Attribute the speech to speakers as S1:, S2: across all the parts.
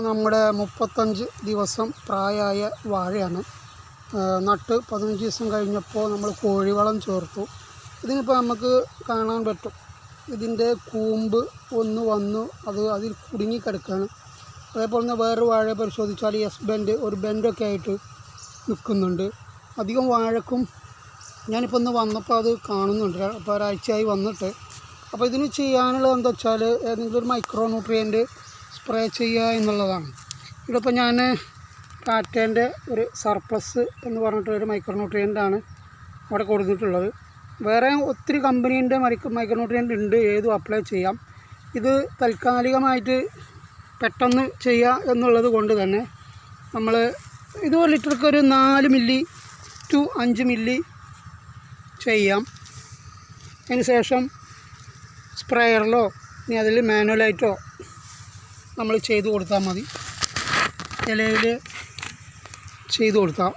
S1: നമ്മുടെ 35 ദിവസം പ്രായമായ വാഴയാണ്. നട്ട് 15 ദിവസം കഴിഞ്ഞപ്പോൾ നമ്മൾ കോഴിവളം ചേർത്തു. ഇതിനിപ്പോൾ നമുക്ക് കാണാൻ പറ്റും, ഇതിൻ്റെ കൂമ്പ് ഒന്ന് വന്നു, അതിൽ കുടുങ്ങിക്കിടക്കുകയാണ്. അതേപോലെ തന്നെ വേറൊരു വാഴ പരിശോധിച്ചാൽ എസ് ബെൻഡ്, ഒരു ബെൻഡൊക്കെ ആയിട്ട് നിൽക്കുന്നുണ്ട്. അധികം വാഴക്കും ഞാനിപ്പോൾ ഒന്ന് വന്നപ്പോൾ അത് കാണുന്നുണ്ട്. അപ്പോൾ ഒരാഴ്ചയായി വന്നിട്ട്. അപ്പോൾ ഇതിന് ചെയ്യാനുള്ളത് എന്താ വെച്ചാൽ ഏതെങ്കിലും ഒരു മൈക്രോ ന്യൂട്രിയൻ്റ് സ്പ്രേ ചെയ്യുക എന്നുള്ളതാണ്. ഇതിപ്പോൾ ഞാൻ ടാറ്റേൻ്റെ ഒരു സർപ്ലസ് എന്ന് പറഞ്ഞിട്ട് ഒരു മൈക്രോ ന്യൂട്രിയൻ്റാണ് അവിടെ കൊടുത്തിട്ടുള്ളത്. വേറെ ഒത്തിരി കമ്പനീൻ്റെ മൈക്രോ ന്യൂട്രിയൻ്റ് ഉണ്ട്, ഏതും അപ്ലൈ ചെയ്യാം. ഇത് താൽക്കാലികമായിട്ട് പെട്ടെന്ന് ചെയ്യുക എന്നുള്ളത് കൊണ്ട് തന്നെ നമ്മൾ ഇത് 1 ലിറ്റർക്ക് ഒരു 4 മില്ലി ടു 5 മില്ലി ചെയ്യാം. അതിന് ശേഷം സ്പ്രേയറിലോ ഇനി അതിൽ മാനുവലായിട്ടോ നമ്മൾ ചെയ്ത് കൊടുത്താൽ മതി. ഇലയിൽ ചെയ്ത് കൊടുത്താൽ.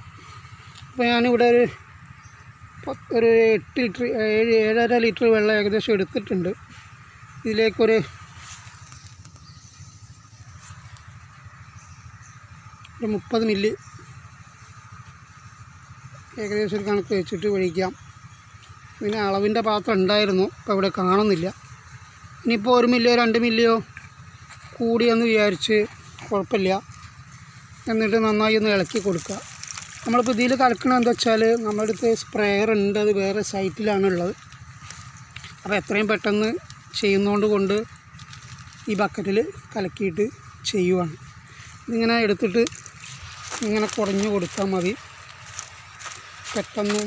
S1: അപ്പോൾ ഞാനിവിടെ ഒരു 8 ലിറ്റർ 7.5 ലിറ്റർ വെള്ളം ഏകദേശം എടുത്തിട്ടുണ്ട്. ഇതിലേക്കൊരു 30 മില്ലി ഏകദേശം ഒരു കണക്ക് വെച്ചിട്ട് ഒഴിക്കാം. ഇതിന് അളവിൻ്റെ പാത്രം ഉണ്ടായിരുന്നു, ഇപ്പോൾ ഇവിടെ കാണുന്നില്ല. ഇനിയിപ്പോൾ 1 മില്ലിയോ 2 മില്ലിയോ കൂടിയെന്ന് വിചാരിച്ച് കുഴപ്പമില്ല. എന്നിട്ട് നന്നായി ഒന്ന് ഇളക്കി കൊടുക്കുക. നമ്മളിപ്പോൾ ഇതിൽ കലക്കണത് എന്താ വെച്ചാൽ നമ്മുടെ അടുത്ത് സ്പ്രേയർ ഉണ്ട്, അത് വേറെ സൈറ്റിലാണുള്ളത്. അപ്പോൾ എത്രയും പെട്ടെന്ന് ചെയ്യുന്നതുകൊണ്ട് ഈ ബക്കറ്റിൽ കലക്കിയിട്ട് ചെയ്യുവാണ്. ഇതിങ്ങനെ എടുത്തിട്ട് ഇങ്ങനെ കുടഞ്ഞു കൊടുത്താൽ മതി. പെട്ടെന്ന്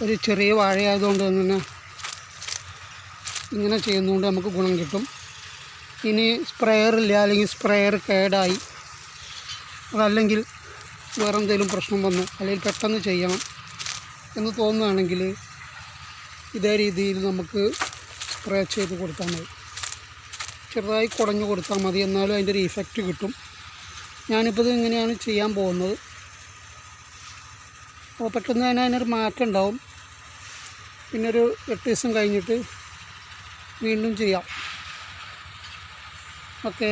S1: ഒരു ചെറിയ വാഴയായതുകൊണ്ട് തന്നെ ഇങ്ങനെ ചെയ്യുന്നതുകൊണ്ട് നമുക്ക് ഗുണം കിട്ടും. ഇനി സ്പ്രേയറില്ല, അല്ലെങ്കിൽ സ്പ്രേയർ കേടായി, അതല്ലെങ്കിൽ വേറെ എന്തെങ്കിലും പ്രശ്നം വന്നു, അല്ലെങ്കിൽ പെട്ടെന്ന് ചെയ്യണം എന്ന് തോന്നുകയാണെങ്കിൽ ഇതേ രീതിയിൽ നമുക്ക് സ്പ്രേ ചെയ്ത് കൊടുത്താൽ മതി. ചെറുതായി കുടഞ്ഞു കൊടുത്താൽ മതി, എന്നാലും അതിൻ്റെ ഒരു ഇഫക്റ്റ് കിട്ടും. ഞാനിപ്പോൾ ഇത് ഇങ്ങനെയാണ് ചെയ്യാൻ പോകുന്നത്. അപ്പോൾ പെട്ടെന്ന് തന്നെ അതിനൊരു മാറ്റം ഉണ്ടാവും. പിന്നെ ഒരു 8 ദിവസം കഴിഞ്ഞിട്ട് വീണ്ടും ചെയ്യാം. ഓക്കെ.